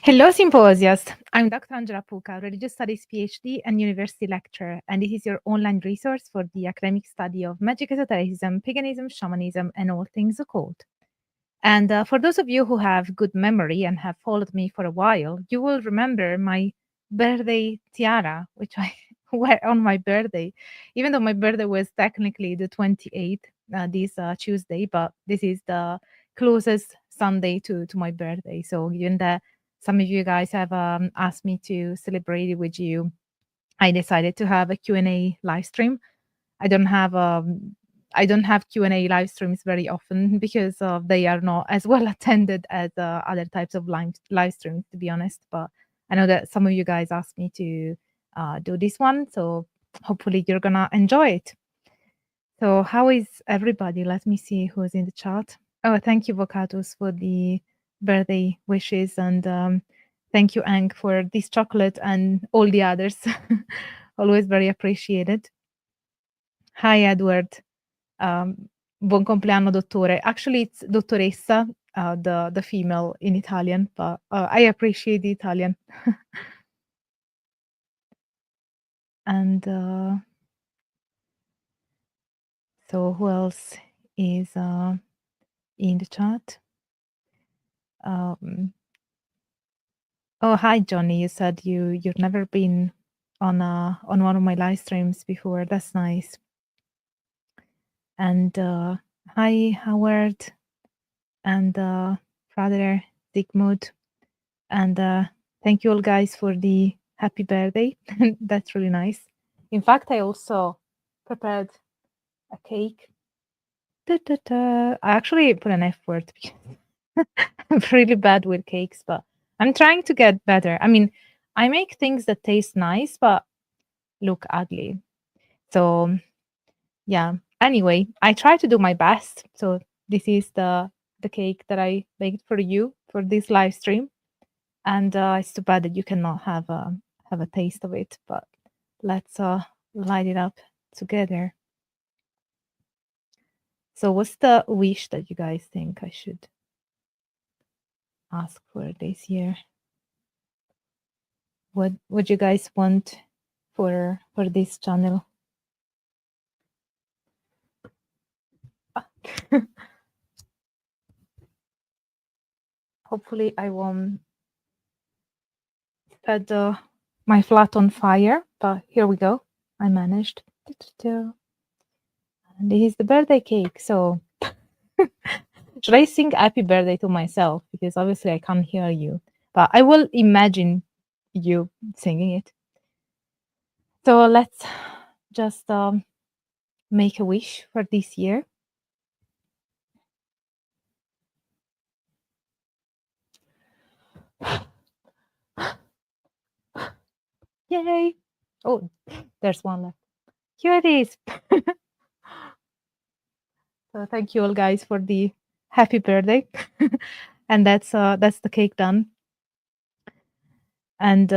Hello, Symposiast. I'm Dr. Angela Puca, Religious Studies PhD and University Lecturer, and this is your online resource for the academic study of magic, esotericism, paganism, shamanism, and all things occult. And for those of you who have good memory and have followed me for a while, you will remember my birthday tiara, which I wear on my birthday, even though my birthday was technically the 28th, this Tuesday, but this is the closest Sunday to my birthday. So given that some of you guys have asked me to celebrate it with you, I decided to have a Q&A live stream. I don't have Q&A live streams very often because they are not as well attended as other types of live streams, to be honest. But I know that some of you guys asked me to do this one, so hopefully you're gonna enjoy it. So how is everybody? Let me see who's in the chat. Oh, thank you, Vocatus, for the birthday wishes, and thank you, Ang, for this chocolate and all the others. Always very appreciated. Hi, Edward. Buon compleanno, dottore. Actually, it's dottoressa, the female in Italian, but I appreciate the Italian. And so who else is in the chat? Oh, hi, Johnny. You said you've never been on one of my live streams before. That's nice. And hi, Howard, and Father Digmund, and thank you all guys for the happy birthday. That's really nice. In fact, I also prepared a cake. I actually put an F word because I'm really bad with cakes, but I'm trying to get better. I mean, I make things that taste nice, but look ugly. So yeah. Anyway, I try to do my best. So this is the cake that I baked for you for this live stream. And it's too bad that you cannot have a taste of it, but let's light it up together. So what's the wish that you guys think I should ask for this year? What would you guys want for this channel? Hopefully I won't set my flat on fire, but here we go. I managed. And this is the birthday cake. So should I sing happy birthday to myself? Because obviously I can't hear you, but I will imagine you singing it. So let's just make a wish for this year. Yay! Oh, there's one left. Here it is. So thank you all guys for the happy birthday. And that's the cake done. And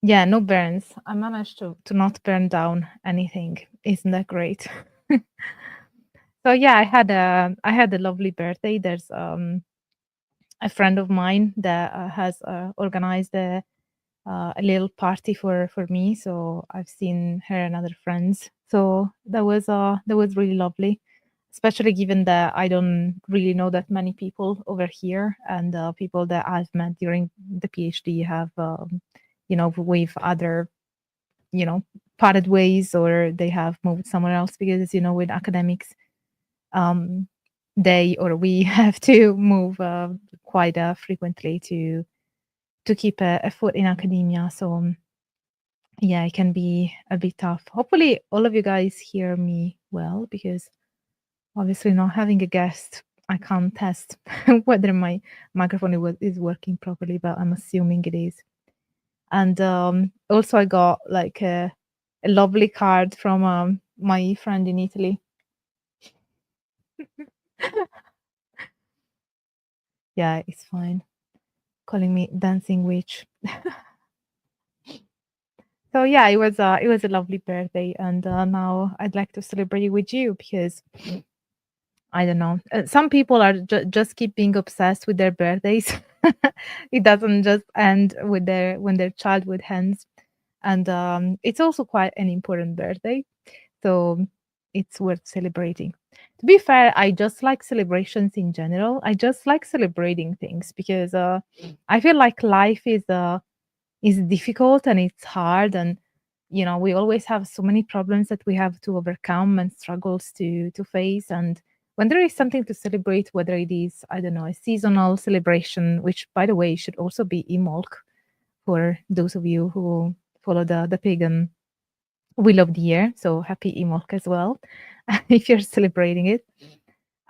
yeah, no burns. I managed to not burn down anything. Isn't that great? So yeah, I had a lovely birthday. There's a friend of mine that has organized a little party for me. So I've seen her and other friends. So that was really lovely, especially given that I don't really know that many people over here, and people that I've met during the PhD have, with other, parted ways, or they have moved somewhere else because, with academics, they or we have to move quite frequently to keep a foot in academia. So yeah, it can be a bit tough. Hopefully all of you guys hear me well, because obviously not having a guest, I can't test whether my microphone is working properly, but I'm assuming it is. And also I got like a lovely card from my friend in Italy. Yeah, it's fine. Calling me dancing witch. So yeah, it was a lovely birthday, and now I'd like to celebrate with you, because I don't know. Some people are just keep being obsessed with their birthdays. It doesn't just end with when their childhood ends. And it's also quite an important birthday. So it's worth celebrating. To be fair, I just like celebrations in general. I just like celebrating things because I feel like life is difficult and it's hard, and we always have so many problems that we have to overcome and struggles to face. And when there is something to celebrate, whether it is, I don't know, a seasonal celebration, which by the way should also be Imolc for those of you who follow the pagan wheel of the year. So happy Imolc as well, if you're celebrating it.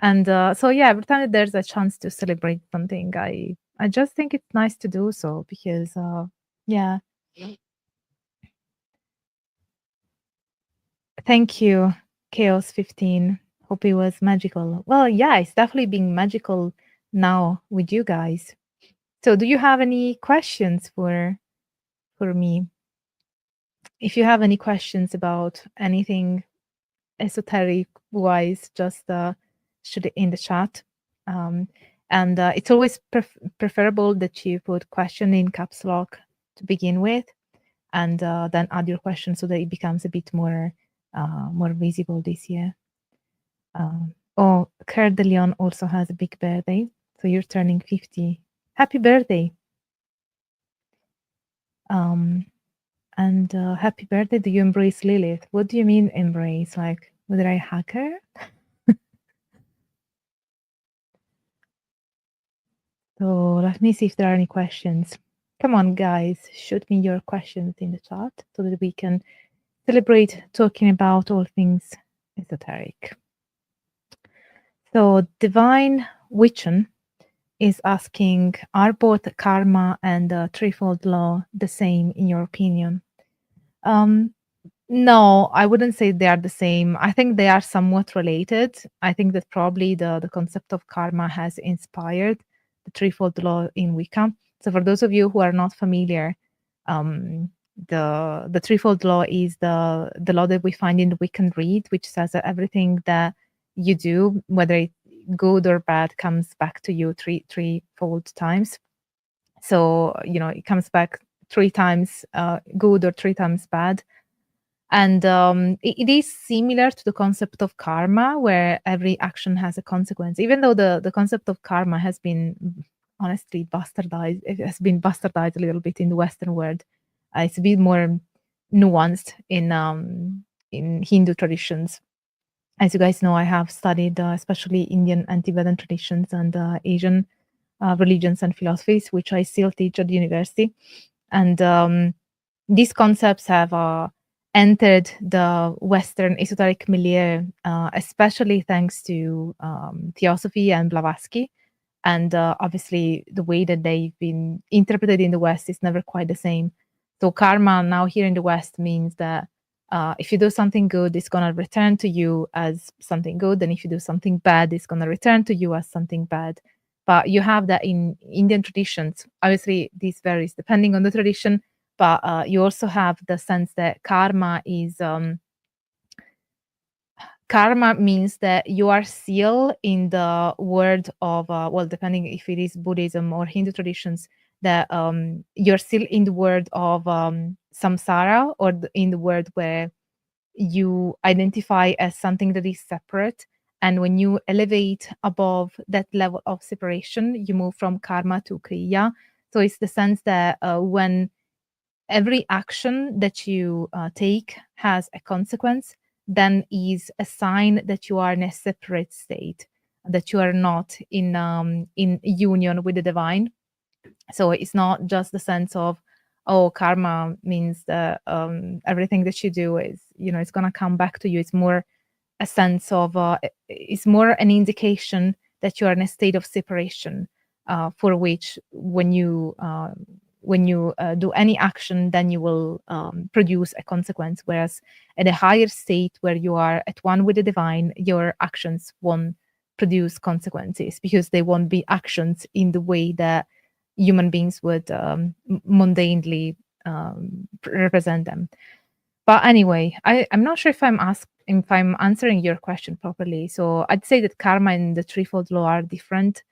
And so yeah, every time that there's a chance to celebrate something, I just think it's nice to do so because yeah. Thank you, Chaos 15. Hope it was magical. Well, yeah, it's definitely being magical now with you guys. So do you have any questions for me? If you have any questions about anything esoteric wise, just shoot it in the chat. And it's always preferable that you put question in caps lock to begin with, and then add your question so that it becomes a bit more visible this year. Oh, Claire de Leon also has a big birthday, so you're turning 50. Happy birthday! And happy birthday. Do you embrace Lilith? What do you mean embrace? Like, whether I hack her? So let me see if there are any questions. Come on, guys, shoot me your questions in the chat so that we can celebrate talking about all things esoteric. So Divine Witchen is asking, are both karma and the threefold law the same in your opinion? No, I wouldn't say they are the same. I think they are somewhat related. I think that probably the concept of karma has inspired the threefold law in Wicca. So for those of you who are not familiar, the threefold law is the law that we find in the Wiccan Rede, which says that everything that you do, whether it's good or bad, comes back to you threefold times. So it comes back 3 times good or 3 times bad. And it is similar to the concept of karma, where every action has a consequence, even though the concept of karma has been honestly bastardized. It has been bastardized a little bit in the Western world. It's a bit more nuanced in Hindu traditions. As you guys know, I have studied especially Indian anti-Vedan traditions and Asian religions and philosophies, which I still teach at the university. And these concepts have entered the Western esoteric milieu, especially thanks to Theosophy and Blavatsky. And obviously, the way that they've been interpreted in the West is never quite the same. So karma now here in the West means that if you do something good, it's going to return to you as something good. And if you do something bad, it's going to return to you as something bad. But you have that in Indian traditions. Obviously, this varies depending on the tradition. But you also have the sense that karma means that you are still in the world of, well, depending if it is Buddhism or Hindu traditions, that you're still in the world of samsara, or in the world where you identify as something that is separate. And when you elevate above that level of separation, you move from karma to kriya. So it's the sense that when every action that you take has a consequence, then is a sign that you are in a separate state, that you are not in union with the divine. So it's not just the sense of, oh, karma means that everything that you do is, it's going to come back to you. It's more a sense of, it's more an indication that you are in a state of separation, for which when you do any action, then you will produce a consequence. Whereas at a higher state where you are at one with the divine, your actions won't produce consequences, because they won't be actions in the way that human beings would mundanely represent them. But anyway, I'm not sure if I'm answering your question properly. So I'd say that karma and the threefold law are different.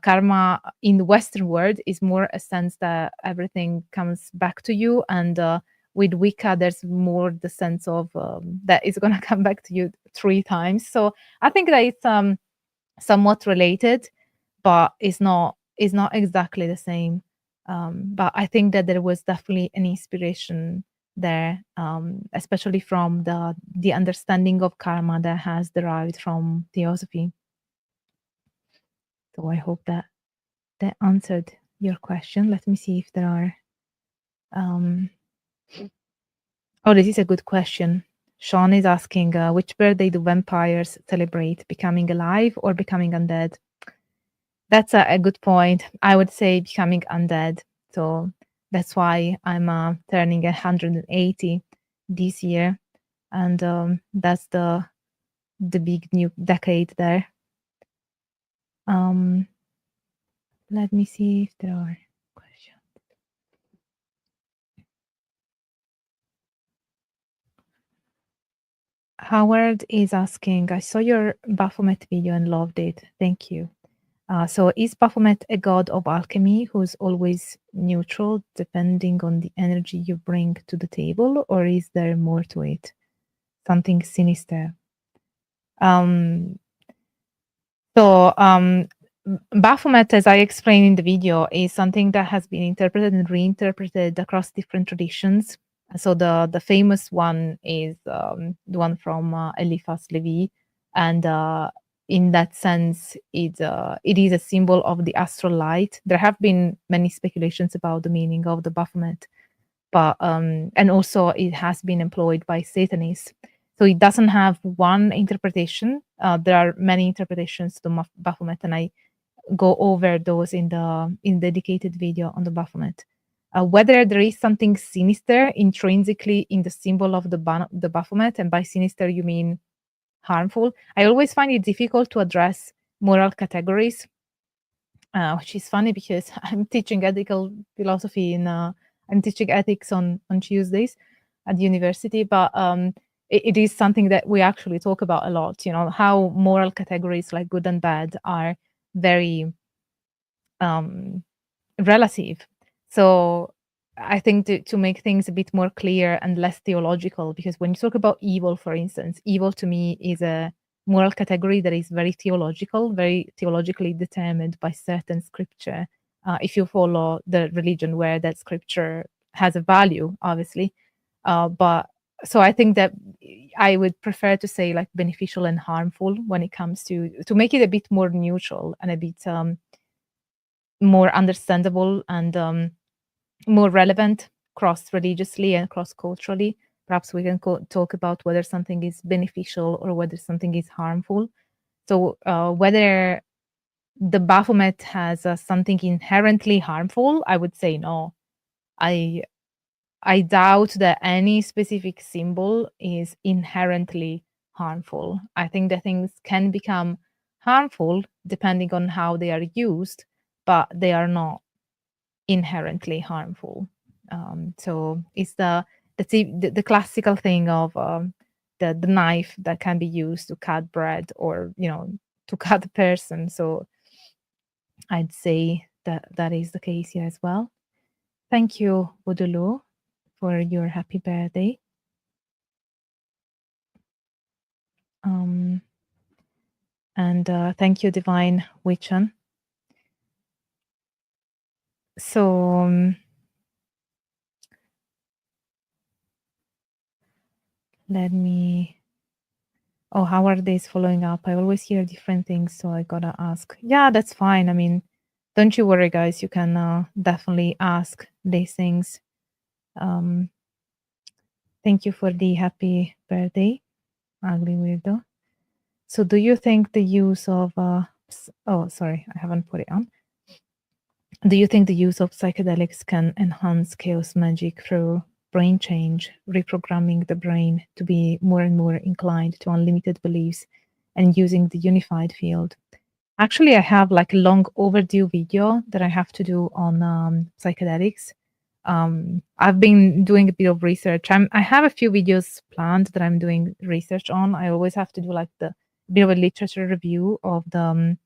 Karma in the Western world is more a sense that everything comes back to you, and with Wicca, there's more the sense of that it's going to come back to you 3 times. So I think that it's somewhat related, but it's not exactly the same. But I think that there was definitely an inspiration there, especially from the understanding of karma that has derived from theosophy. So I hope that answered your question. Let me see if there are. Oh, this is a good question. Sean is asking, which birthday do vampires celebrate, becoming alive or becoming undead? That's a good point. I would say becoming undead. So that's why I'm turning 180 this year, and that's the big new decade there. Let me see if there are questions. Howard is asking, I saw your Baphomet video and loved it. Thank you. So is Baphomet a god of alchemy who's always neutral depending on the energy you bring to the table, or is there more to it? Something sinister? Baphomet, as I explained in the video, is something that has been interpreted and reinterpreted across different traditions. So the famous one is the one from Eliphas Levi, and in that sense, it is a symbol of the astral light. There have been many speculations about the meaning of the Baphomet, but and also it has been employed by Satanists. So it doesn't have one interpretation. There are many interpretations to the Baphomet, and I go over those in the dedicated video on the Baphomet. Whether there is something sinister intrinsically in the symbol of the Baphomet, and by sinister you mean harmful, I always find it difficult to address moral categories, which is funny because I'm teaching ethical philosophy I'm teaching ethics on Tuesdays at university, but it is something that we actually talk about a lot, how moral categories like good and bad are very relative. So I think to make things a bit more clear and less theological, because when you talk about evil, for instance, evil to me is a moral category that is very theological, very theologically determined by certain scripture. If you follow the religion where that scripture has a value, obviously. But so I think that I would prefer to say like beneficial and harmful when it comes to make it a bit more neutral and a bit more understandable and more relevant cross-religiously and cross-culturally. Perhaps we can talk about whether something is beneficial or whether something is harmful. So whether the Baphomet has something inherently harmful, I would say no. I doubt that any specific symbol is inherently harmful. I think that things can become harmful depending on how they are used, but they are not inherently harmful. So it's the classical thing of the knife that can be used to cut bread or to cut a person. So I'd say that is the case here as well. Thank you, Budulu, for your happy birthday. And thank you, Divine Witchen. So let me. Oh, how are they following up? I always hear different things, so I gotta ask. Yeah, that's fine. I mean, don't you worry, guys. You can definitely ask these things. Thank you for the happy birthday, ugly weirdo. So do you think the use of oh, sorry, I haven't put it on. Do you think the use of psychedelics can enhance chaos magic through brain change, reprogramming the brain to be more and more inclined to unlimited beliefs and using the unified field? Actually, I have like a long overdue video that I have to do on psychedelics. I've been doing a bit of research. I have a few videos planned that I'm doing research on. I always have to do like the bit of a literature review of the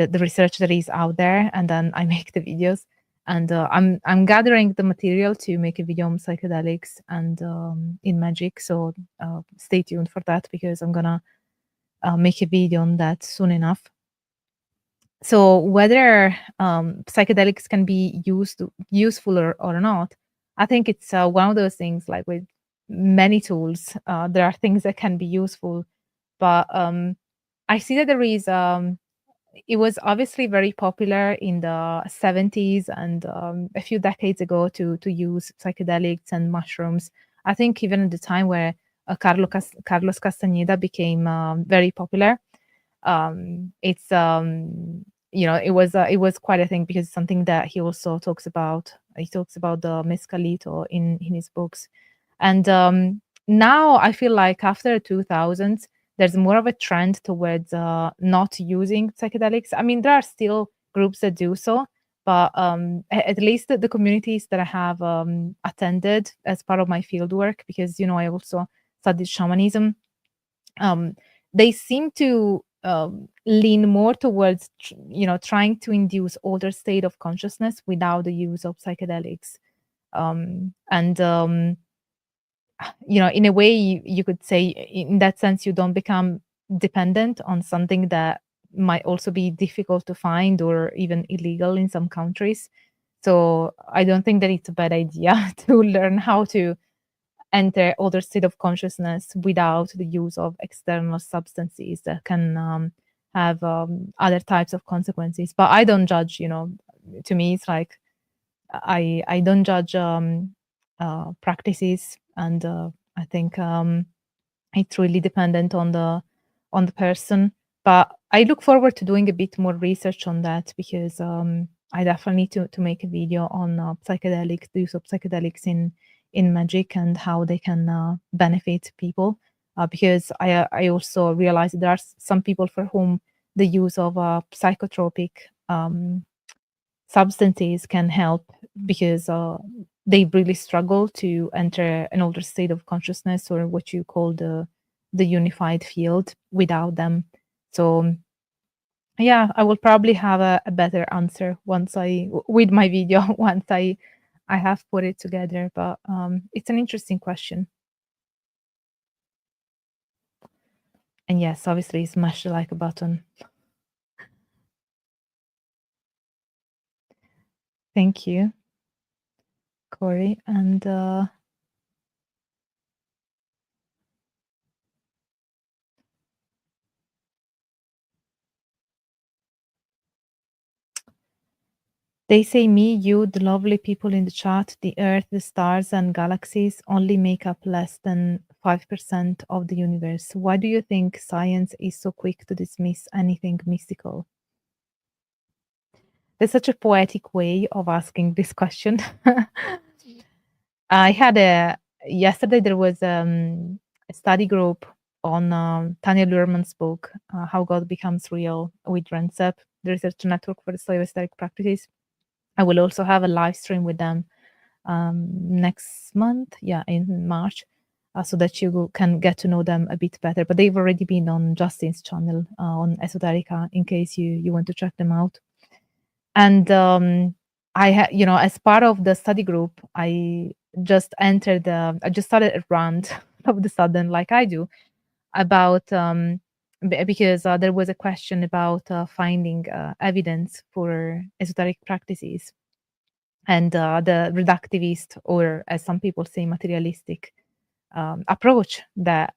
the research that is out there, and then I make the videos. And I'm gathering the material to make a video on psychedelics and in magic. So stay tuned for that, because I'm gonna make a video on that soon enough. So whether psychedelics can be useful or not, I think it's one of those things. Like with many tools, there are things that can be useful, but I see that there is. It was obviously very popular in the 70s and a few decades ago to use psychedelics and mushrooms. I think even at the time where Carlos Castaneda became very popular, it's it was quite a thing, because it's something that he also talks about. He talks about the mescalito in his books. And now I feel like after 2000s, there's more of a trend towards not using psychedelics. I mean, there are still groups that do so, but at least the communities that I have attended as part of my field work, because I also studied shamanism, they seem to lean more towards trying to induce older state of consciousness without the use of psychedelics. And in a way, you could say, in that sense, you don't become dependent on something that might also be difficult to find or even illegal in some countries. So I don't think that it's a bad idea to learn how to enter other state of consciousness without the use of external substances that can have other types of consequences. But I don't judge. To me, it's like I don't judge practices, and I think it's really dependent on the person. But I look forward to doing a bit more research on that, because I definitely need to make a video on psychedelics, the use of psychedelics in magic, and how they can benefit people. Because I also realize there are some people for whom the use of psychotropic substances can help, because they really struggle to enter an older state of consciousness, or what you call the unified field, without them. So yeah, I will probably have a better answer with my video once I have put it together. But it's an interesting question. And yes, obviously smash the like button. Thank you, Corey. And they say me, you, the lovely people in the chat, the Earth, the stars, and galaxies only make up less than 5% of the universe. Why do you think science is so quick to dismiss anything mystical? There's such a poetic way of asking this question. I had yesterday there was a study group on Tanya Luhrmann's book, How God Becomes Real, with RENCEP, the Research Network for the Study of Esoteric Practices. I will also have a live stream with them next month, in March, so that you can get to know them a bit better. But they've already been on Justin's channel on Esoterica, in case you want to check them out. And as part of the study group, I just started a rant of the sudden, like I do, about because there was a question about finding evidence for esoteric practices, and the reductivist, or as some people say, materialistic approach that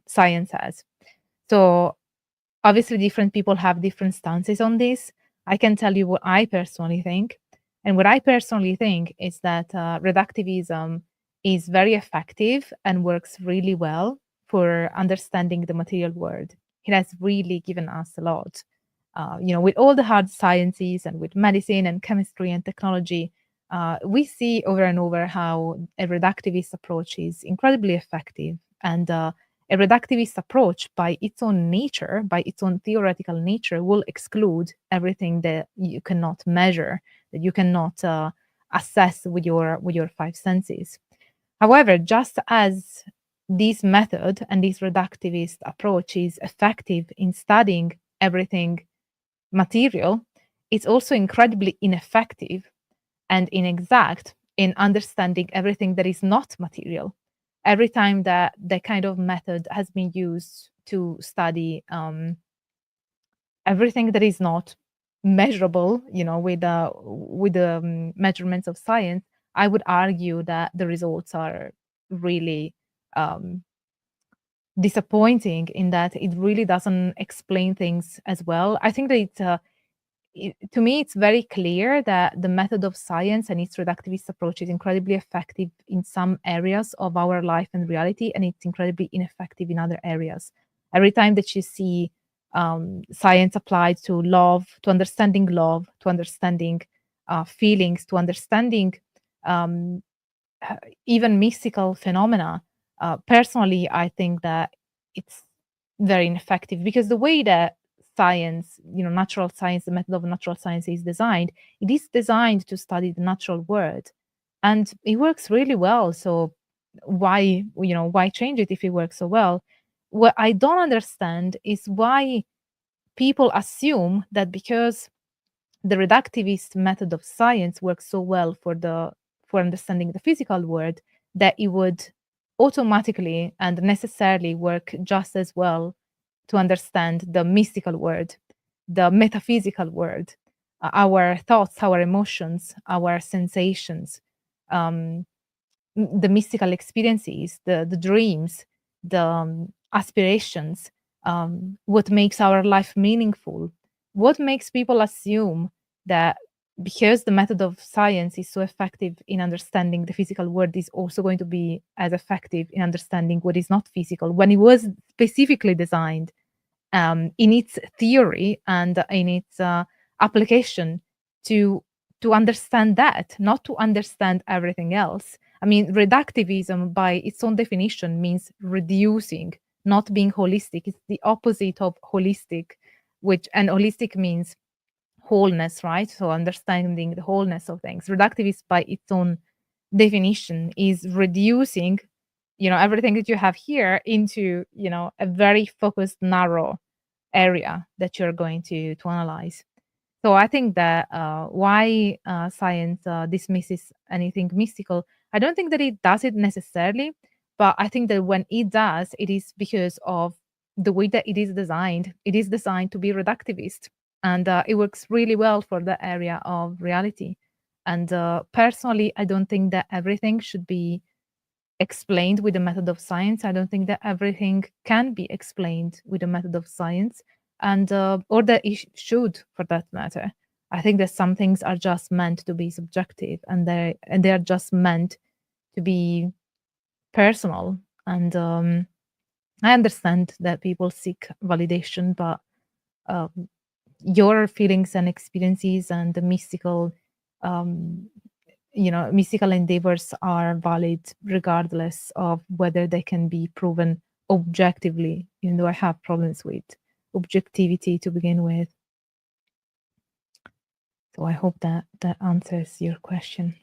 science has. So obviously different people have different stances on this. I can tell you what I personally think. And what I personally think is that reductivism is very effective and works really well for understanding the material world. It has really given us a lot. With all the hard sciences and with medicine and chemistry and technology, we see over and over how a reductivist approach is incredibly effective. And a reductivist approach, by its own nature, by its own theoretical nature, will exclude everything that you cannot measure, that you cannot assess with your five senses. However, just as this method and this reductivist approach is effective in studying everything material, it's also incredibly ineffective and inexact in understanding everything that is not material. Every time that that kind of method has been used to study everything that is not measurable, with the measurements of science, I would argue that the results are really um, disappointing in that it really doesn't explain things as well. I think that to me, it's very clear that the method of science and its reductivist approach is incredibly effective in some areas of our life and reality, and it's incredibly ineffective in other areas. Every time that you see science applied to love, to understanding feelings, to understanding um, even mystical phenomena, personally, I think that it's very ineffective because the way that science, natural science, the method of natural science is designed, it is designed to study the natural world, and it works really well. So why change it if it works so well? What I don't understand is why people assume that because the reductivist method of science works so well for understanding the physical world, that it would automatically and necessarily work just as well to understand the mystical world, the metaphysical world, our thoughts, our emotions, our sensations, um, the mystical experiences, the dreams, the aspirations, what makes our life meaningful, what makes people assume that because the method of science is so effective in understanding the physical world is also going to be as effective in understanding what is not physical, when it was specifically designed in its theory and in its application to understand that, not to understand everything else. I mean, reductivism by its own definition means reducing, not being holistic. It's the opposite of holistic, and holistic means wholeness, right? So understanding the wholeness of things. Reductivist by its own definition is reducing, everything that you have here into, a very focused, narrow area that you're going to analyze. So I think that why science dismisses anything mystical, I don't think that it does it necessarily, but I think that when it does, it is because of the way that it is designed. It is designed to be reductivist, and it works really well for the area of reality. And personally, I don't think that everything should be explained with the method of science. I don't think that everything can be explained with the method of science, and or that it should, for that matter. I think that some things are just meant to be subjective, and they are just meant to be personal. And I understand that people seek validation, but um, your feelings and experiences and the um, mystical endeavors are valid regardless of whether they can be proven objectively, even though I have problems with objectivity to begin with. So I hope that that answers your question.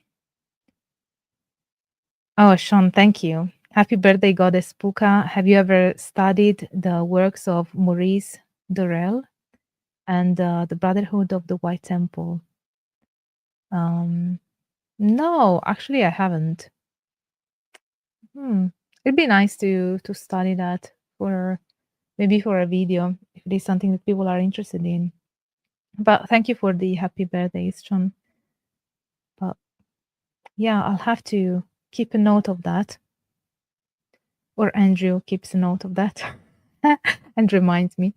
Oh, Sean, thank you. Happy birthday, Goddess Puca. Have you ever studied the works of Maurice Dorel and the Brotherhood of the White Temple? No, actually, I haven't. It'd be nice to study that for maybe for a video if it is something that people are interested in. But thank you for the happy birthdays, John. But yeah, I'll have to keep a note of that. Or Andrew keeps a note of that and reminds me.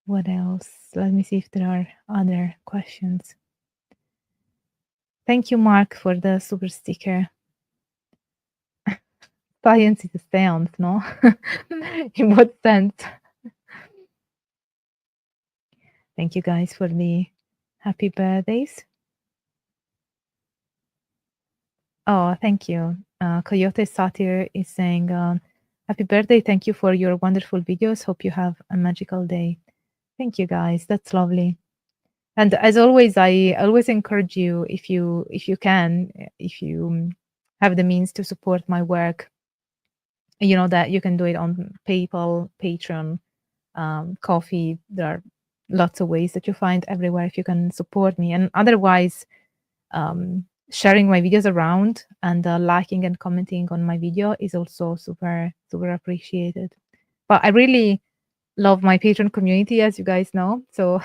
What else? Let me see if there are other questions. Thank you, Mark, for the super sticker. Science is a seance, no? In what sense? Thank you guys for the happy birthdays. Oh, thank you. Coyote Satyr is saying, happy birthday. Thank you for your wonderful videos. Hope you have a magical day. Thank you guys. That's lovely. And as always, I always encourage you, if you can, if you have the means to support my work, you know that you can do it on PayPal, Patreon, Coffee. There are lots of ways that you find everywhere if you can support me. And otherwise, sharing my videos around and liking and commenting on my video is also super, super appreciated. But I really love my Patreon community, as you guys know. So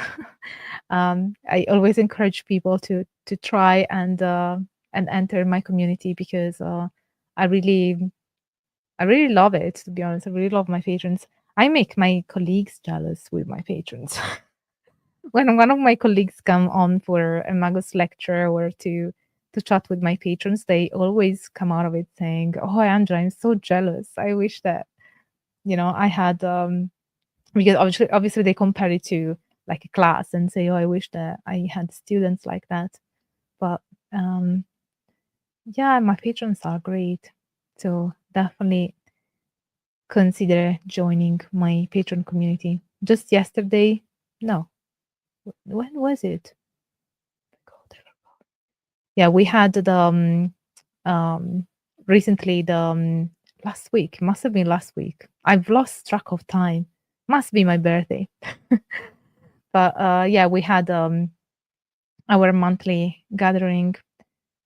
I always encourage people to try and enter my community because I really I really love it. To be honest, I really love my patrons. I make my colleagues jealous with my patrons. When one of my colleagues come on for a Magus lecture or to chat with my patrons, they always come out of it saying, "Oh, Andrea, I'm so jealous. I wish that I had." Because obviously they compare it to like a class and say, "Oh, I wish that I had students like that." But um, yeah, my patrons are great, so definitely consider joining my patron community. Just yesterday, no, when was it? Yeah, we had the recently the last week. Must have been last week. I've lost track of time. Must be my birthday. But yeah, we had our monthly gathering,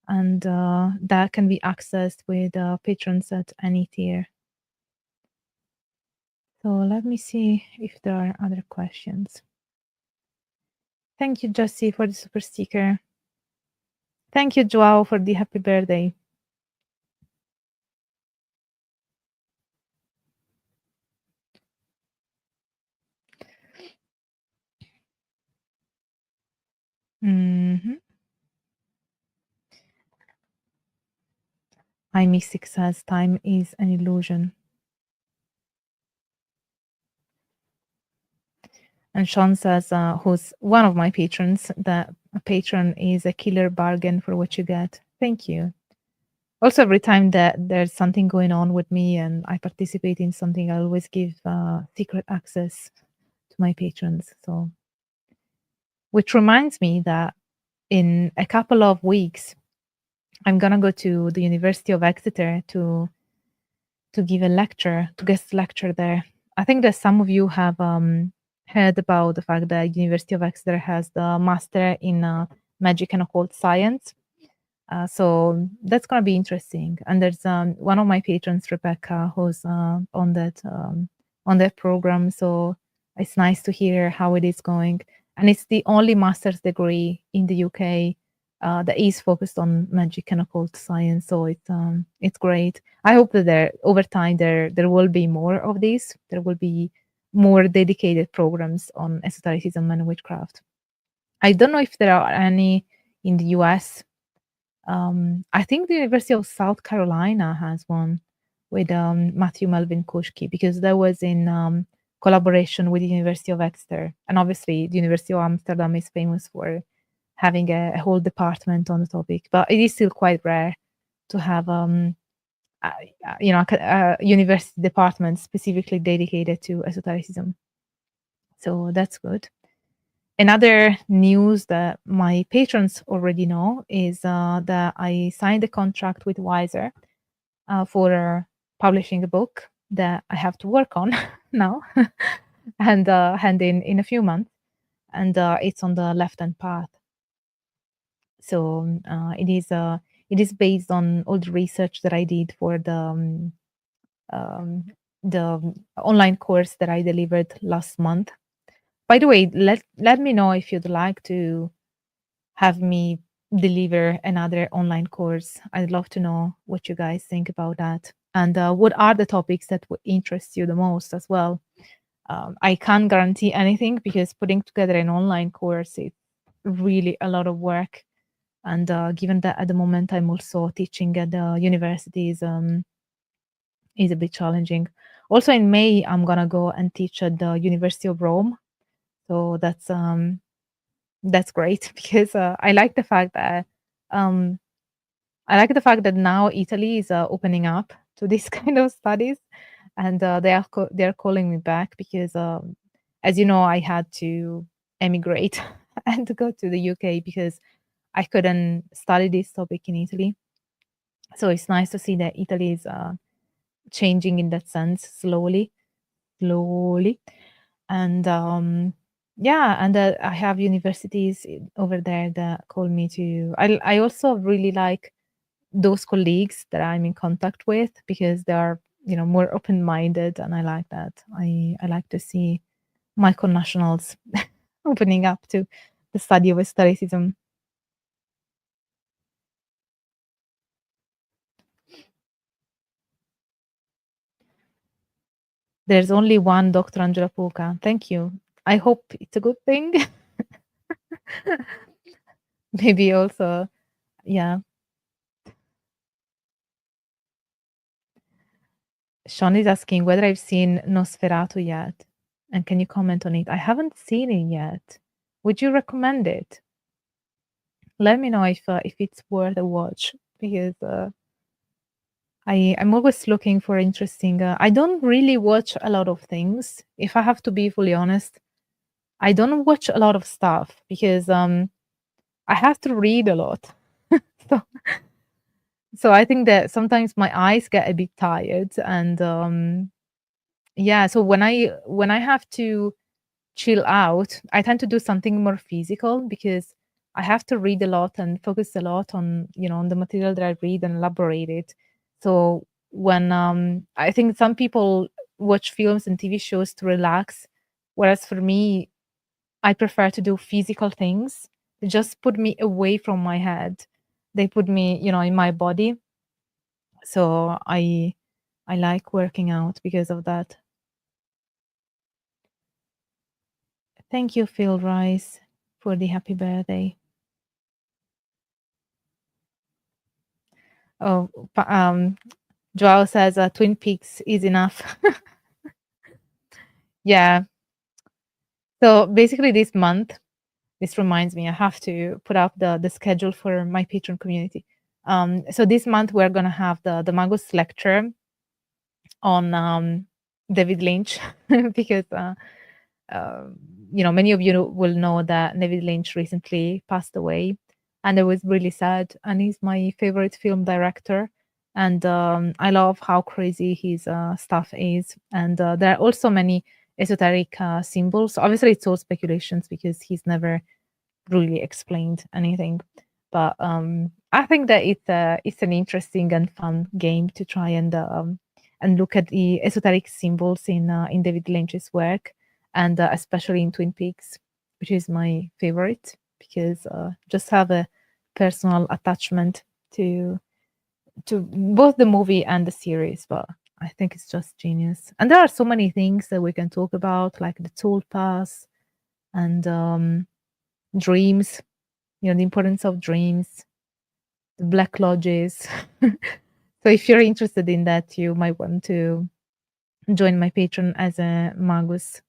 and that can be accessed with patrons at any tier. So let me see if there are other questions. Thank you, Jessie, for the super sticker. Thank you, Joao, for the happy birthday. Mhm. iMystic says time is an illusion. And Sean says, who's one of my patrons, that a patron is a killer bargain for what you get. Thank you. Also, every time that there's something going on with me and I participate in something, I always give secret access to my patrons. So, which reminds me that in a couple of weeks, I'm gonna go to the University of Exeter to give a lecture, to guest lecture there. I think that some of you have heard about the fact that University of Exeter has the master in magic and occult science. So that's going to be interesting. And there's one of my patrons, Rebecca, who's on that program. So it's nice to hear how it is going. And it's the only master's degree in the UK that is focused on magic and occult science. So it's great. I hope that over time there will be more of these. There will be more dedicated programs on esotericism and witchcraft. I don't know if there are any in the US. I think the University of South Carolina has one with Matthew Melvin Kushki, because that was in collaboration with the University of Exeter. And obviously, the University of Amsterdam is famous for having a whole department on the topic, but it is still quite rare to have a university department specifically dedicated to esotericism. So that's good. Another news that my patrons already know is that I signed a contract with Wiser for publishing a book that I have to work on now and hand in a few months. And it's on the left-hand path. So it is based on all the research that I did for the online course that I delivered last month. By the way, let me know if you'd like to have me deliver another online course. I'd love to know what you guys think about that. And what are the topics that would interest you the most as well? I can't guarantee anything because putting together an online course is really a lot of work. And given that at the moment I'm also teaching at the universities, is a bit challenging. Also in May, I'm gonna go and teach at the University of Rome. So that's great because I like the fact that um, now Italy is opening up to this kind of studies, and they are calling me back because, as you know, I had to emigrate and to go to the UK because I couldn't study this topic in Italy. So it's nice to see that Italy is changing in that sense slowly. And yeah, and I have universities over there that call me to. I also really like those colleagues that I'm in contact with because they are, more open minded, and I like that. I like to see my connationals opening up to the study of esotericism. There's only one Dr. Angela Puca. Thank you. I hope it's a good thing. Maybe also, yeah. Sean is asking whether I've seen Nosferatu yet, and can you comment on it? I haven't seen it yet. Would you recommend it? Let me know if it's worth a watch because I'm always looking for interesting. I don't really watch a lot of things. If I have to be fully honest, I don't watch a lot of stuff because I have to read a lot. so so I think that sometimes my eyes get a bit tired, and yeah. So when I have to chill out, I tend to do something more physical because I have to read a lot and focus a lot on, on the material that I read and elaborate it. So when I think some people watch films and TV shows to relax, whereas for me, I prefer to do physical things. They just put me away from my head. They put me, in my body. So I like working out because of that. Thank you, Phil Rice, for the happy birthday. Oh, Joao says Twin Peaks is enough. Yeah. So basically, this month, this reminds me, I have to put up the schedule for my Patreon community. So this month we're gonna have the Magus lecture on David Lynch because um, many of you will know that David Lynch recently passed away, and it was really sad. And he's my favorite film director, and I love how crazy his stuff is. And there are also many esoteric symbols. Obviously, it's all speculations because he's never really explained anything. But I think that it's an interesting and fun game to try and look at the esoteric symbols in David Lynch's work, and especially in Twin Peaks, which is my favorite because just have a personal attachment to both the movie and the series. But I think it's just genius, and there are so many things that we can talk about, like the tool pass and dreams, the importance of dreams, the black lodges. So if you're interested in that, you might want to join my Patreon as a Magus.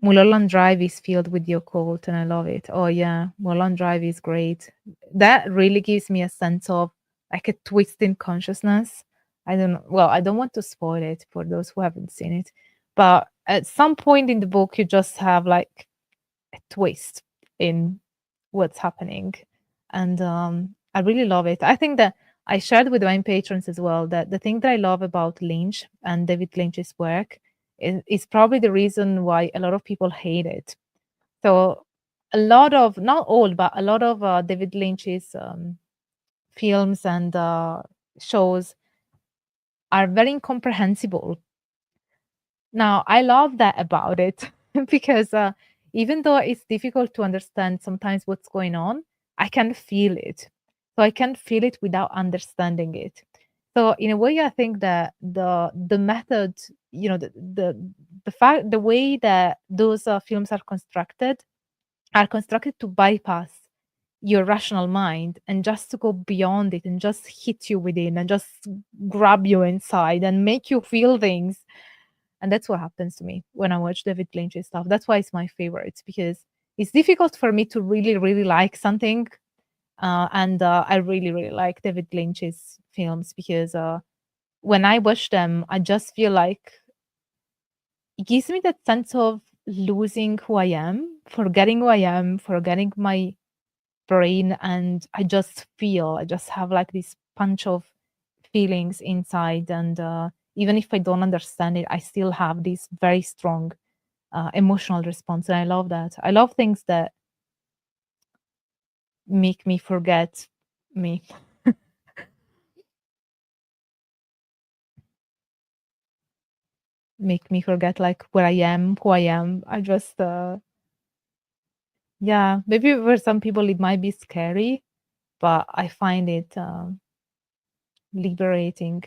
Mulholland Drive is filled with the occult, and I love it. Oh yeah, Mulholland Drive is great. That really gives me a sense of like a twist in consciousness. I don't know. Well, I don't want to spoil it for those who haven't seen it, but at some point in the book, you just have like a twist in what's happening, and I really love it. I think that I shared with my patrons as well that the thing that I love about Lynch and David Lynch's work is probably the reason why a lot of people hate it. So a lot of, not all, but a lot of David Lynch's films and shows are very incomprehensible. Now, I love that about it because even though it's difficult to understand sometimes what's going on, I can feel it. So I can feel it without understanding it. So in a way, I think that the method, the fact, the way that those films are constructed to bypass your rational mind and just to go beyond it and just hit you within and just grab you inside and make you feel things. And that's what happens to me when I watch David Lynch's stuff. That's why it's my favorite, because it's difficult for me to really, really like something. And I really, really like David Lynch's films because when I watch them, I just feel like it gives me that sense of losing who I am, forgetting who I am, forgetting my brain. And I just have like this punch of feelings inside, and even if I don't understand it, I still have this very strong emotional response, and I love that. I love things that make me forget me. Make me forget like where I am, who I am. I just yeah, maybe for some people it might be scary, but I find it liberating.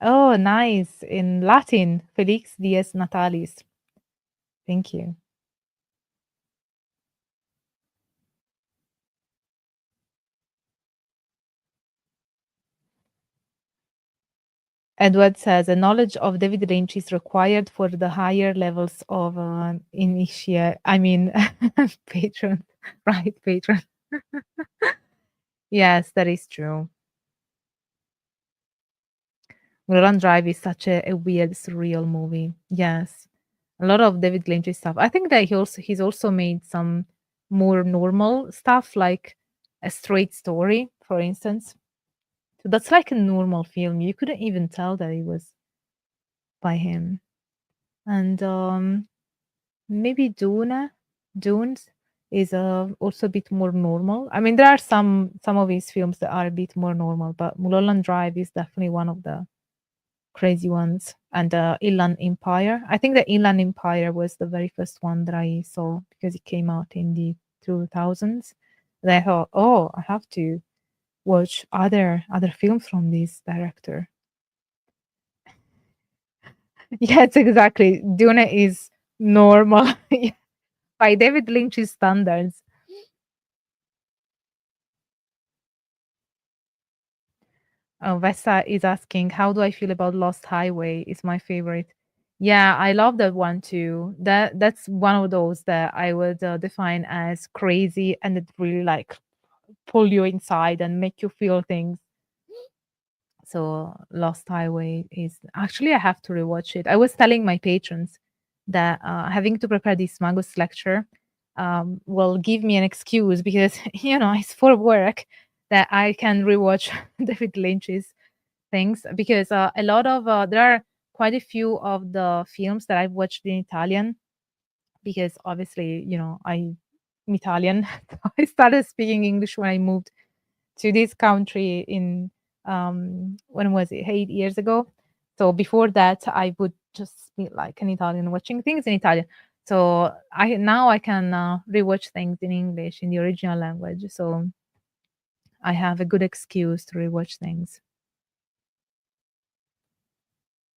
Oh, nice. In Latin, Felix Dies Natalis. Thank you. Edward says a knowledge of David Lynch is required for the higher levels of initiate. I mean, patron, right? Patron. Yes, that is true. Mulholland Drive is such a weird, surreal movie. Yes, a lot of David Lynch stuff. I think that he's also made some more normal stuff, like A Straight Story, for instance. So that's like a normal film. You couldn't even tell that it was by him. And maybe Dunes is also a bit more normal. I mean, there are some of his films that are a bit more normal, but Mulholland Drive is definitely one of the crazy ones. And Inland Empire. I think the Inland Empire was the very first one that I saw because it came out in the 2000s. And I thought, oh, I have to watch other films from this director. Yes, exactly. Dune is normal by David Lynch's standards. Vesta is asking, "How do I feel about Lost Highway?" Is my favorite. Yeah, I love that one too. That's one of those that I would define as crazy, and it really like pull you inside and make you feel things. So Lost Highway is actually I have to rewatch it. I was telling my patrons that having to prepare this Magus lecture will give me an excuse because it's for work that I can rewatch David Lynch's things because a lot of there are quite a few of the films that I've watched in Italian because obviously I'm Italian. I started speaking English when I moved to this country in when was it 8 years ago. So before that I would just speak like an Italian watching things in Italian. So I can rewatch things in English in the original language. So I have a good excuse to rewatch things.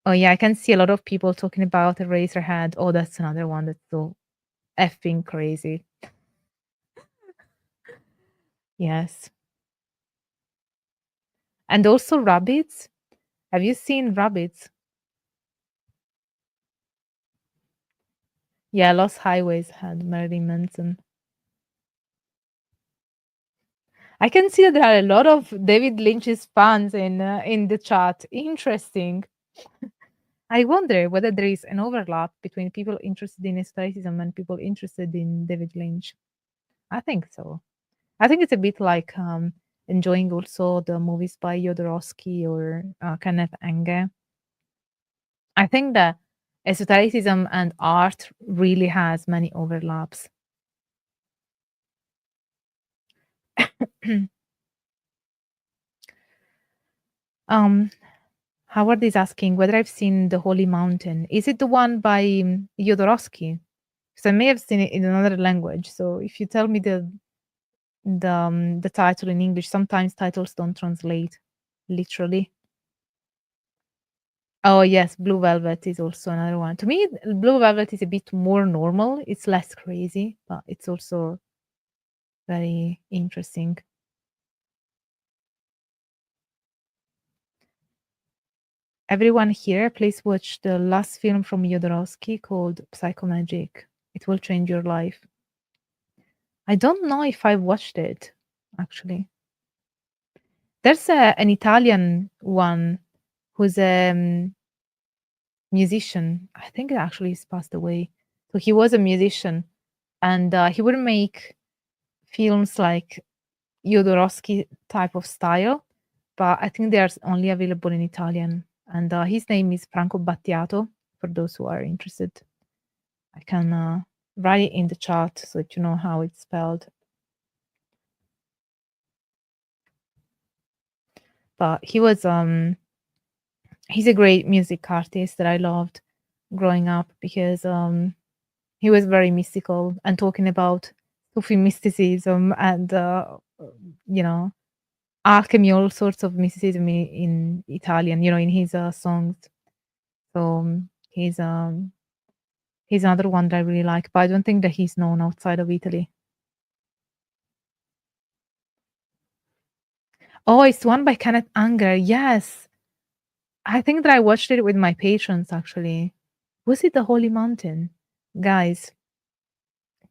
Oh yeah, I can see a lot of people talking about Eraserhead. Oh, that's another one that's so effing crazy. Yes. And also Rabbits. Have you seen Rabbits? Yeah, Lost Highways had Marilyn Manson. I can see that there are a lot of David Lynch's fans in the chat. Interesting. I wonder whether there is an overlap between people interested in esotericism and people interested in David Lynch. I think so. I think it's a bit like enjoying also the movies by Jodorowsky or Kenneth Enge. I think that esotericism and art really has many overlaps. um, Howard is asking whether I've seen The Holy Mountain. Is it the one by Jodorowsky? Because I may have seen it in another language. So if you tell me the title in English, sometimes titles don't translate literally. Oh yes, Blue Velvet is also another one. To me, Blue Velvet is a bit more normal. It's less crazy, but it's also very interesting. Everyone here, please watch the last film from Jodorowsky called Psychomagic. It will change your life. I don't know if I watched it, actually. There's an Italian one who's a musician. I think actually he's passed away. So he was a musician, and he would make films like Jodorowsky type of style, but I think they are only available in Italian. And his name is Franco Battiato, for those who are interested. I can write it in the chat so that you know how it's spelled. But he was he's a great music artist that I loved growing up because he was very mystical and talking about Sufi mysticism and you know, alchemy, all sorts of mysticism in Italian, you know, in his songs. So he's another one that I really like, but I don't think that he's known outside of Italy. Oh, it's one by Kenneth Anger. Yes. I think that I watched it with my patrons actually. Was it The Holy Mountain? Guys,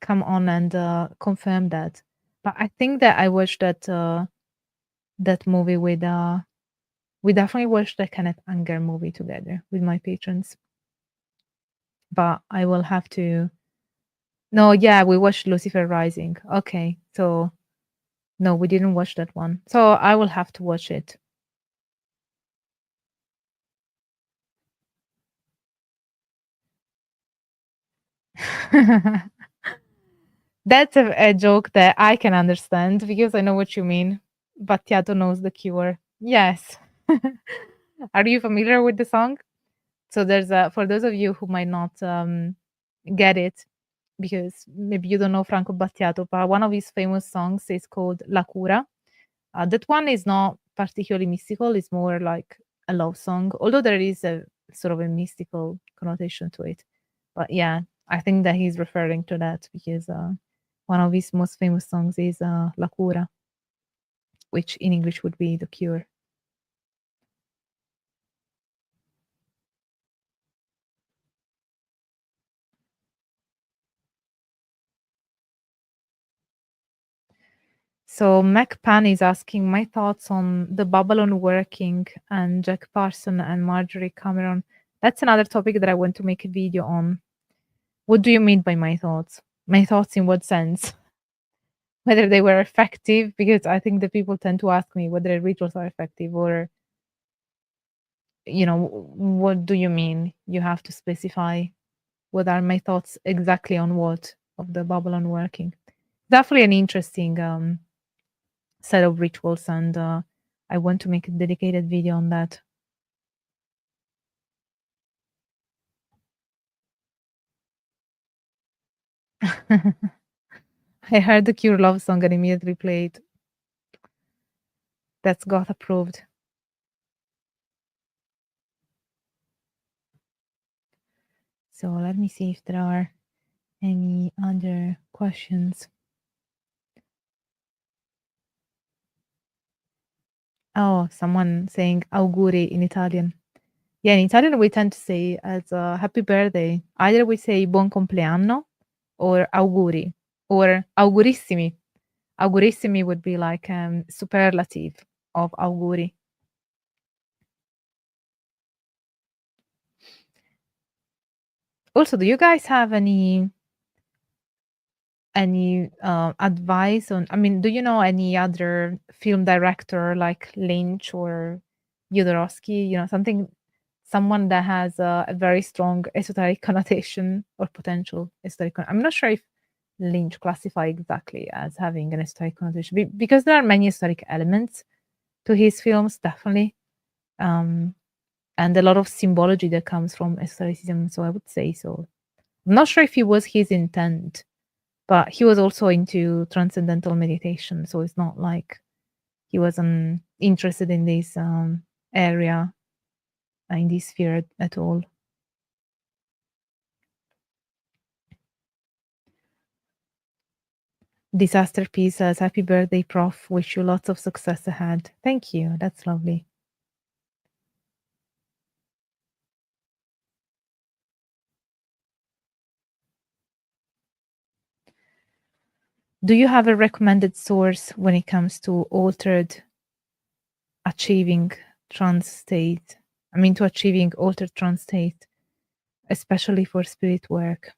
come on and confirm that. But I think that I watched that movie with we definitely watched the Kenneth Anger movie together with my patrons. But I will have to. No, yeah, we watched Lucifer Rising. Okay, so no, we didn't watch that one. So I will have to watch it. That's a joke that I can understand because I know what you mean. Battiato knows the cure. Yes. Are you familiar with the song? So there's a for those of you who might not get it because maybe you don't know Franco Battiato, but one of his famous songs is called La Cura. That one is not particularly mystical; it's more like a love song, although there is a sort of a mystical connotation to it. But yeah, I think that he's referring to that because one of his most famous songs is La Cura, which in English would be The Cure. So Mac Pan is asking my thoughts on the Babylon working and Jack Parson and Marjorie Cameron. That's another topic that I want to make a video on. What do you mean by my thoughts? My thoughts in what sense? Whether they were effective, because I think the people tend to ask me whether rituals are effective or, you know, what do you mean? You have to specify what are my thoughts exactly on what of the Babylon working. Definitely an interesting set of rituals, and I want to make a dedicated video on that. I heard the Cure love song and immediately played. That's goth approved. So let me see if there are any other questions. Oh, someone saying auguri in Italian. Yeah, in Italian we tend to say as happy birthday. Either we say buon compleanno or auguri or augurissimi. Augurissimi would be like superlative of auguri. Also, do you guys have any advice on, I mean, do you know any other film director like Lynch or Jodorowsky, you know, someone that has a very strong esoteric connotation or potential esoteric I'm not sure if Lynch classify exactly as having an esoteric connotation because there are many esoteric elements to his films, definitely. And a lot of symbology that comes from esotericism, so I would say so. I'm not sure if it was his intent, but he was also into transcendental meditation, so it's not like he wasn't interested in this area, in this sphere at all. Disaster Peace says, happy birthday, Prof. Wish you lots of success ahead. Thank you. That's lovely. Do you have a recommended source when it comes to altered achieving trance state? I mean, to achieving altered trance state, especially for spirit work.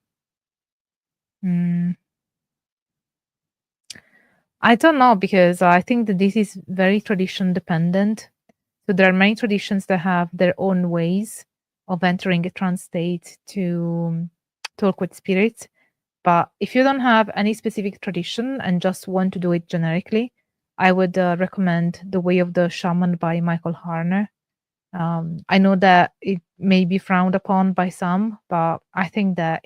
I don't know, because I think that this is very tradition dependent. So there are many traditions that have their own ways of entering a trance state to talk with spirits. But if you don't have any specific tradition and just want to do it generically, I would recommend The Way of the Shaman by Michael Harner. I know that it may be frowned upon by some, but I think that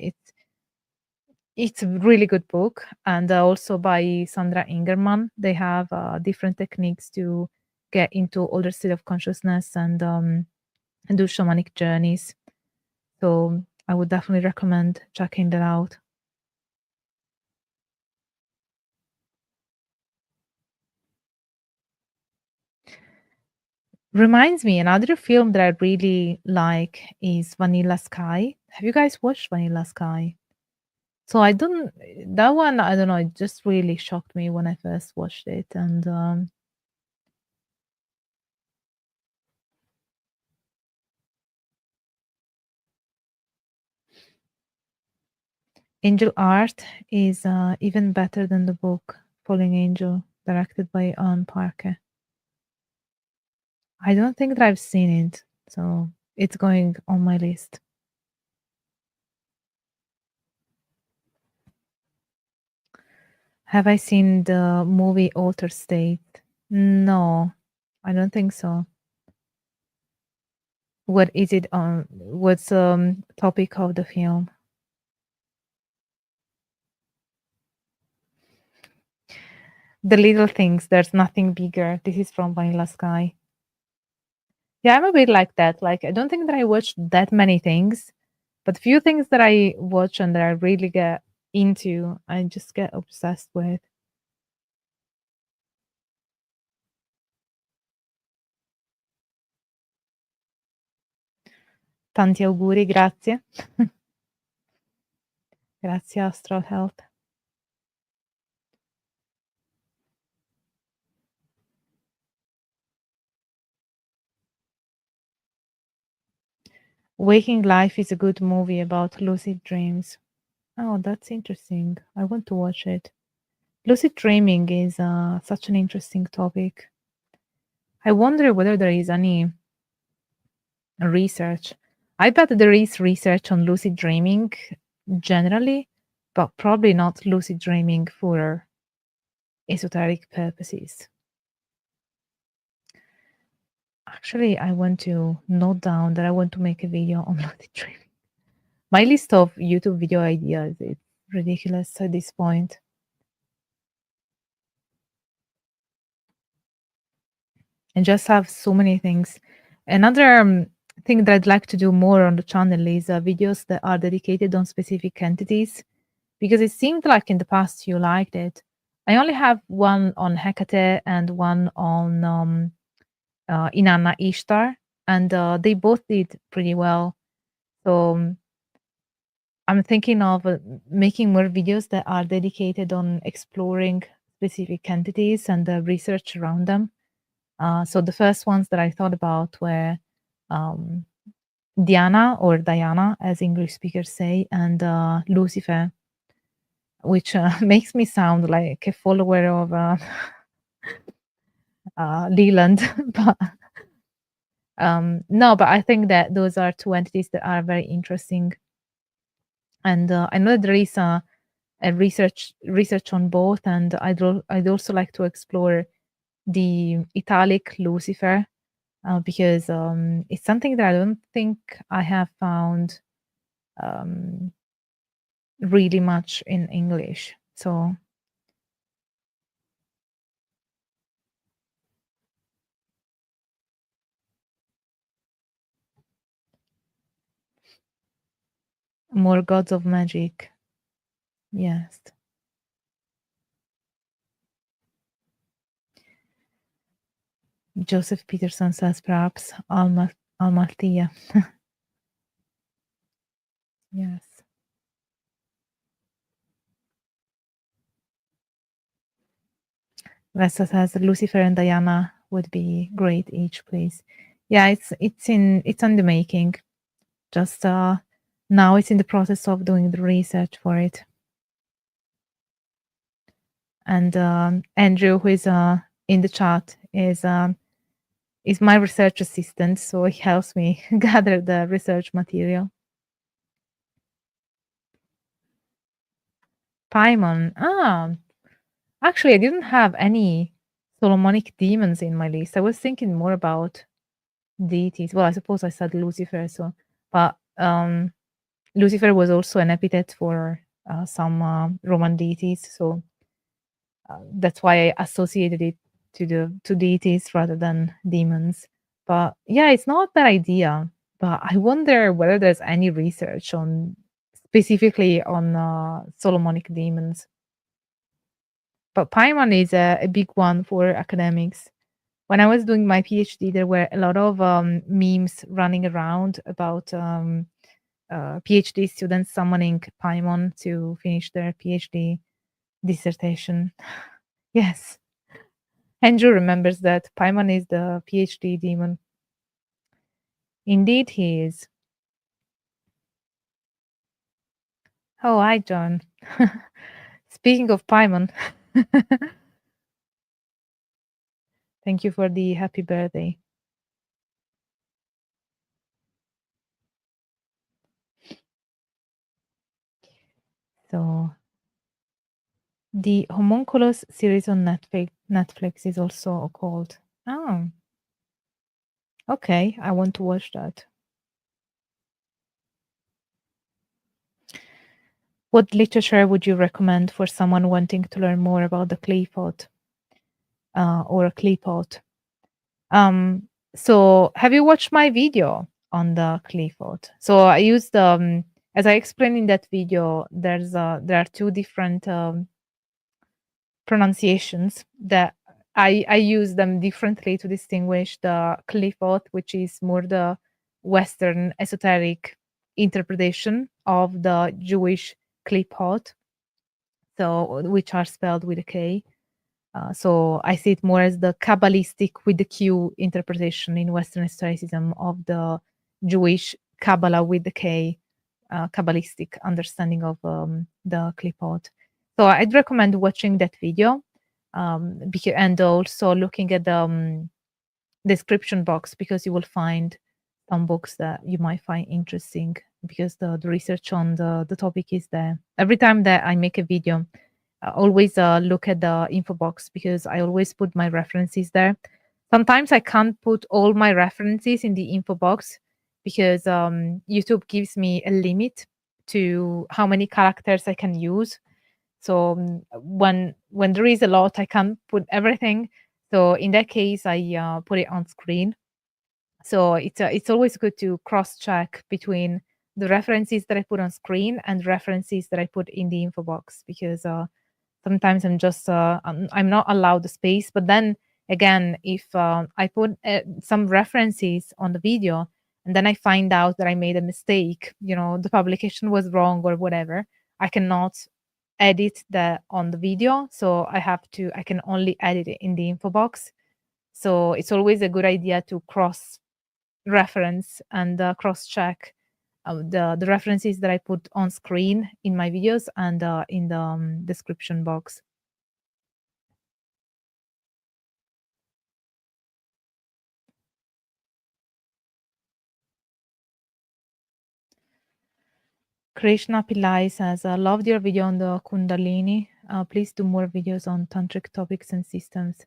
it's a really good book. And also by Sandra Ingerman. They have different techniques to get into older state of consciousness and do shamanic journeys. So I would definitely recommend checking that out. Reminds me, another film that I really like is Vanilla Sky. Have you guys watched Vanilla Sky? So I don't that one, I don't know, it just really shocked me when I first watched it. And Angel Art is even better than the book Falling Angel, directed by Anne Parker. I don't think that I've seen it, so it's going on my list. Have I seen the movie Alter State? No, I don't think so. What is it on? What's topic of the film? The Little Things, There's Nothing Bigger. This is from Vanilla Sky. Yeah, I'm a bit like that. Like, I don't think that I watched that many things, but few things that I watch and that I really get into, I just get obsessed with. Tanti auguri, grazie. Grazie, Astral Health. Waking Life is a good movie about lucid dreams. Oh, that's interesting. I want to watch it. Lucid dreaming is such an interesting topic. I wonder whether there is any research. I bet there is research on lucid dreaming generally, but probably not lucid dreaming for esoteric purposes. Actually, I want to note down that I want to make a video on lucid dreaming. My list of YouTube video ideas is ridiculous at this point. And just have so many things. Another thing that I'd like to do more on the channel is videos that are dedicated on specific entities, because it seemed like in the past you liked it. I only have one on Hecate and one on Inanna Ishtar, and they both did pretty well. So I'm thinking of making more videos that are dedicated on exploring specific entities and the research around them. So the first ones that I thought about were Diana, or Diana, as English speakers say, and Lucifer, which makes me sound like a follower of Leland. But no, but I think that those are two entities that are very interesting. And I know that there is a research on both, and I'd also like to explore the Italic Lucifer, because it's something that I don't think I have found really much in English. So more gods of magic. Yes. Joseph Peterson says perhaps Almatia. Yes. Vesta says Lucifer and Diana would be great each, please. Yeah, it's on the making. Just now it's in the process of doing the research for it. And Andrew, who is in the chat, is my research assistant, so he helps me gather the research material. Paimon. Actually, I didn't have any Solomonic demons in my list. I was thinking more about deities. Well, I suppose I said Lucifer, so but Lucifer was also an epithet for some Roman deities, so that's why I associated it to deities rather than demons. But yeah, it's not a bad idea. But I wonder whether there's any research on specifically on Solomonic demons. But Paimon is a big one for academics. When I was doing my PhD, there were a lot of memes running around about PhD students summoning Paimon to finish their PhD dissertation. Yes, Andrew remembers that Paimon is the PhD demon. Indeed, he is. Oh, hi, John. Speaking of Paimon, thank you for the happy birthday. So, the Homunculus series on Netflix is also called. Oh, okay. I want to watch that. What literature would you recommend for someone wanting to learn more about the clay pot or a clay pot? So have you watched my video on the clay pot? So I used as I explained in that video, there are two different pronunciations that I use them differently to distinguish the clay pot, which is more the Western esoteric interpretation of the Jewish clay pot, so which are spelled with a K. So I see it more as the Kabbalistic with the Q interpretation in Western esotericism of the Jewish Kabbalah with the K, Kabbalistic understanding of the Klipot. So I'd recommend watching that video and also looking at the description box, because you will find some books that you might find interesting, because the research on the topic is there. Every time that I make a video, I always look at the info box, because I always put my references there. Sometimes I can't put all my references in the info box because YouTube gives me a limit to how many characters I can use. So when there is a lot, I can't put everything. So in that case, I put it on screen. So it's always good to cross check between the references that I put on screen and references that I put in the info box, because sometimes I'm not allowed the space. But then again, if I put some references on the video and then I find out that I made a mistake, the publication was wrong or whatever, I cannot edit that on the video. So I can only edit it in the info box. So it's always a good idea to cross reference and cross check the references that I put on screen in my videos and in the description box. Krishna Pillai says, I loved your video on the Kundalini. Please do more videos on tantric topics and systems.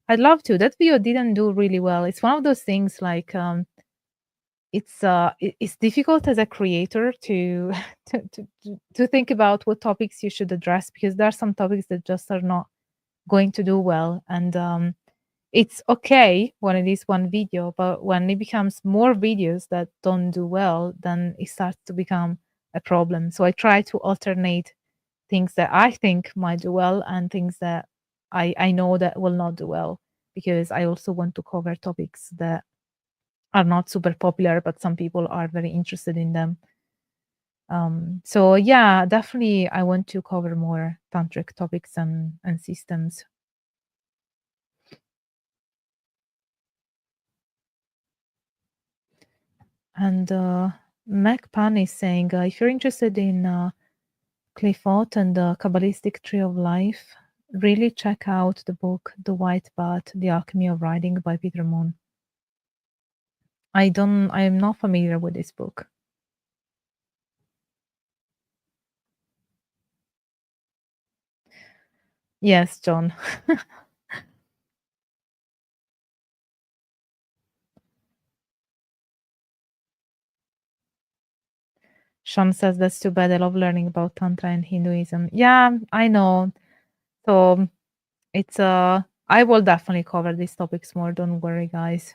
I'd love to. That video didn't do really well. It's one of those things like it's difficult as a creator to, to think about what topics you should address, because there are some topics that just are not going to do well. And it's okay when it is one video, but when it becomes more videos that don't do well, then it starts to become a problem. So I try to alternate things that I think might do well and things that I know that will not do well, because I also want to cover topics that are not super popular, but some people are very interested in them. So yeah, definitely I want to cover more tantric topics and systems. And Mac Pan is saying, if you're interested in Clifford and the Kabbalistic Tree of Life, really check out the book The White Bat, The Alchemy of Writing by Peter Moon. I am not familiar with this book. Yes, John. Sean says that's too bad. I love learning about Tantra and Hinduism. Yeah, I know. So it's I will definitely cover these topics more. Don't worry, guys.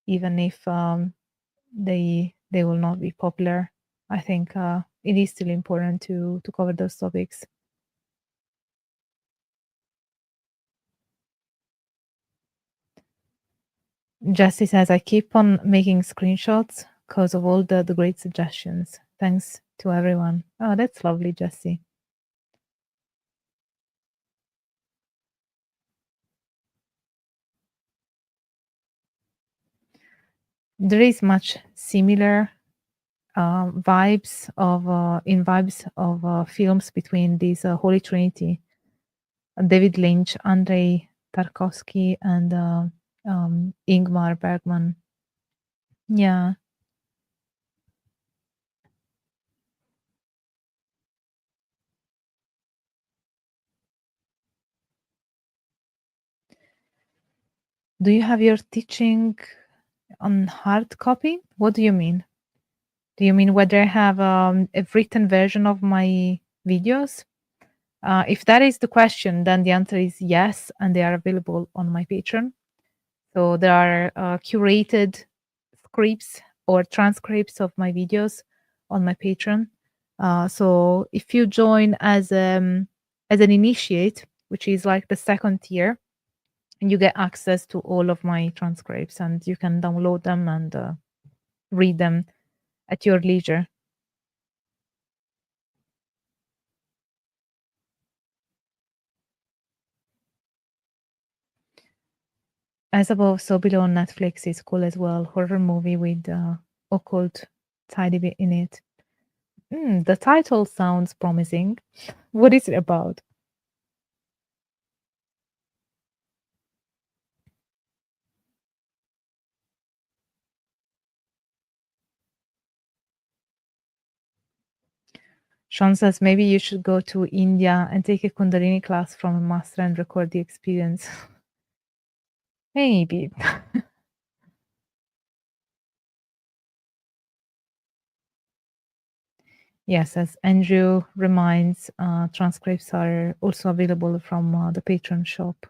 Even if they will not be popular, I think it is still important to cover those topics. Jesse says I keep on making screenshots because of all the great suggestions. Thanks to everyone. Oh, that's lovely, Jesse. There is much similar vibes of films between these Holy Trinity, David Lynch, Andrei Tarkovsky, and Ingmar Bergman. Yeah. Do you have your teaching on hard copy? What do you mean? Do you mean whether I have a written version of my videos? If that is the question, then the answer is yes, and they are available on my Patreon. So there are curated scripts or transcripts of my videos on my Patreon. So if you join as an initiate, which is like the second tier, you get access to all of my transcripts, and you can download them and read them at your leisure. As Above, So Below on Netflix is cool as well. Horror movie with occult tidy bit in it. The title sounds promising. What is it about? Sean says maybe you should go to India and take a Kundalini class from a master and record the experience. Maybe. Yes, as Andrew reminds, transcripts are also available from the Patreon shop.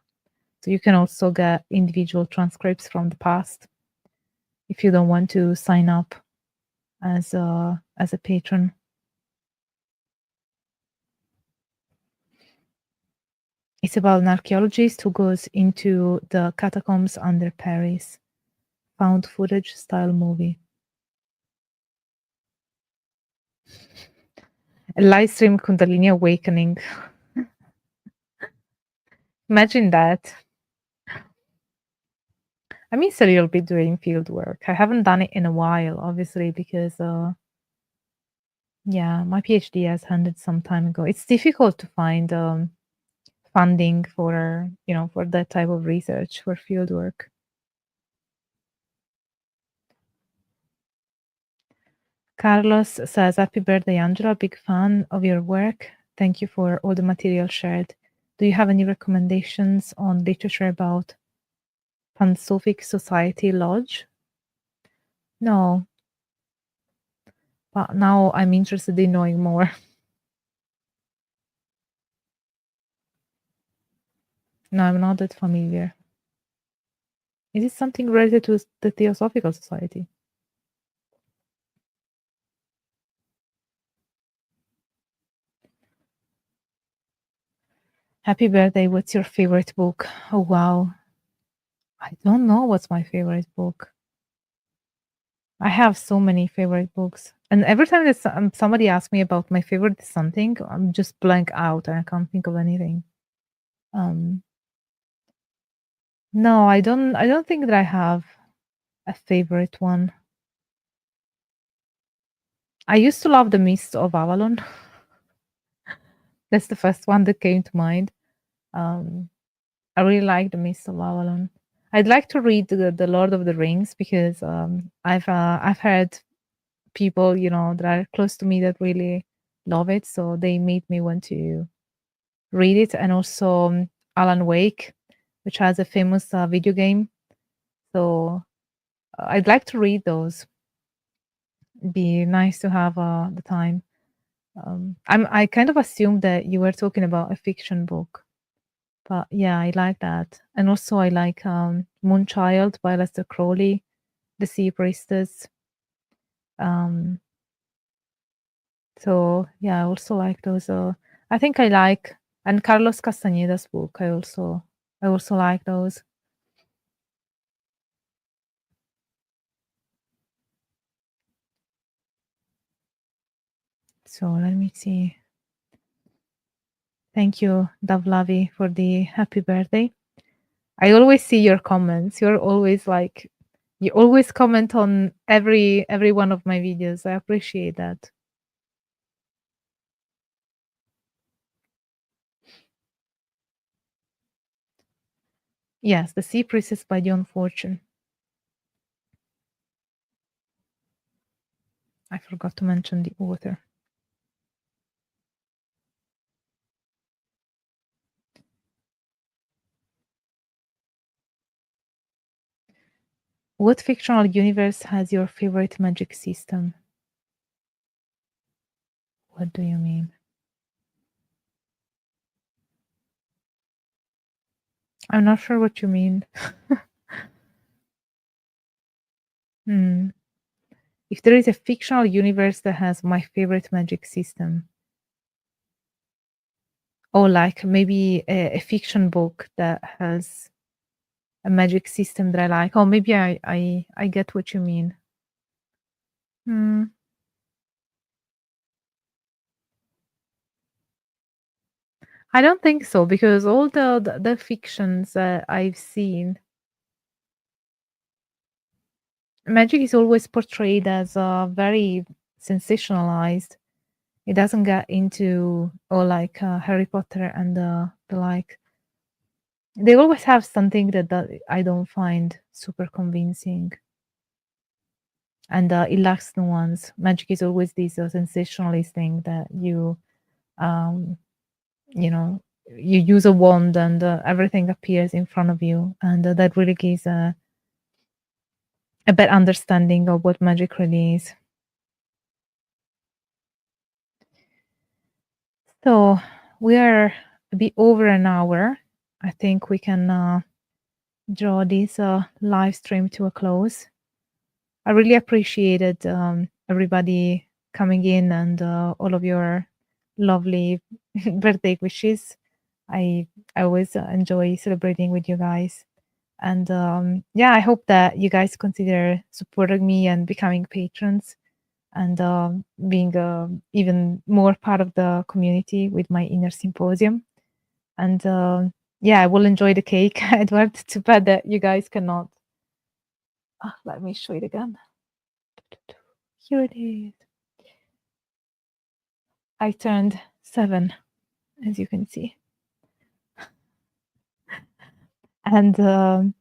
So you can also get individual transcripts from the past if you don't want to sign up as a patron. It's about an archaeologist who goes into the catacombs under Paris. Found footage style movie. A live stream Kundalini awakening. Imagine that. I miss a little bit doing field work. I haven't done it in a while, obviously, because yeah, my PhD has ended some time ago. It's difficult to find funding for for that type of research for field work. Carlos says, "Happy birthday, Angela! Big fan of your work. Thank you for all the material shared. Do you have any recommendations on literature about Pansophic Society Lodge?" No, but now I'm interested in knowing more. No, I'm not that familiar. Is it something related to the Theosophical Society? Happy birthday. What's your favorite book? Oh, wow. I don't know what's my favorite book. I have so many favorite books. And every time that somebody asks me about my favorite something, I'm just blank out and I can't think of anything. Um, no, I don't think that I have a favorite one. I used to love The Mist of Avalon. That's the first one that came to mind. I really like the Mist of Avalon. I'd like to read the Lord of the Rings because I've heard people that are close to me that really love it, so they made me want to read it. And also Alan Wake, which has a famous video game. So I'd like to read those. It'd be nice to have the time. I kind of assumed that you were talking about a fiction book, but yeah, I like that. And also I like Moonchild by Lester Crowley, The Sea Priestess. So yeah, I also like those. I think I like, and Carlos Castañeda's book. I also like those. So let me see. Thank you, Davlavi, for the happy birthday. I always see your comments. You're always like, you always comment on every one of my videos. I appreciate that. Yes, The Sea Priestess by John Fortune. I forgot to mention the author. What fictional universe has your favorite magic system? What do you mean? I'm not sure what you mean. If there is a fictional universe that has my favorite magic system, or like maybe a fiction book that has a magic system that I like. Oh, maybe I get what you mean. Hmm. I don't think so, because all the fictions that I've seen, magic is always portrayed as very sensationalized. It doesn't get into like Harry Potter and the like. They always have something that I don't find super convincing, and it lacks nuance. Magic is always this sensationalist thing that um, you know, you use a wand and everything appears in front of you, and that really gives a better understanding of what magic really is. So we are a bit over an hour. I think we can draw this live stream to a close. I really appreciated everybody coming in and all of your lovely birthday wishes. I always enjoy celebrating with you guys. And yeah, I hope that you guys consider supporting me and becoming patrons, and being even more part of the community with my inner symposium. And yeah, I will enjoy the cake, Edward. Too bad that you guys cannot. Let me show it again. Here it is. I turned 7, as you can see. And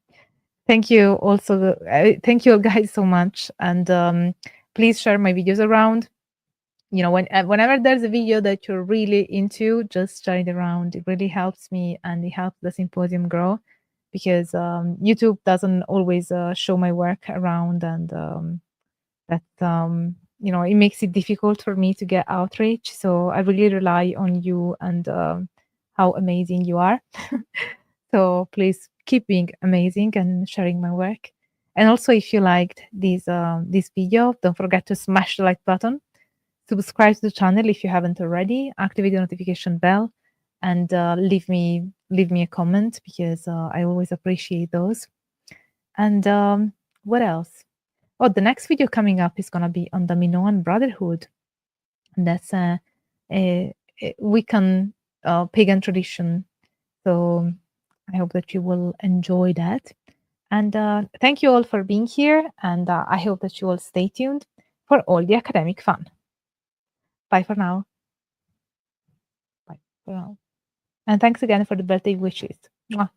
thank you also. Thank you guys so much. And please share my videos around. Whenever there's a video that you're really into, just share it around. It really helps me and it helps the symposium grow, because YouTube doesn't always show my work around, and that it makes it difficult for me to get outreach. So I really rely on you and how amazing you are. So please keep being amazing and sharing my work. And also, if you liked this video, don't forget to smash the like button, subscribe to the channel if you haven't already, activate the notification bell, and leave me a comment, because I always appreciate those. And what else? Oh, the next video coming up is gonna be on the Minoan Brotherhood, and that's a Wiccan pagan tradition. So I hope that you will enjoy that. And thank you all for being here, and I hope that you all stay tuned for all the academic fun. Bye for now. Bye for now. And thanks again for the birthday wishes. Mwah.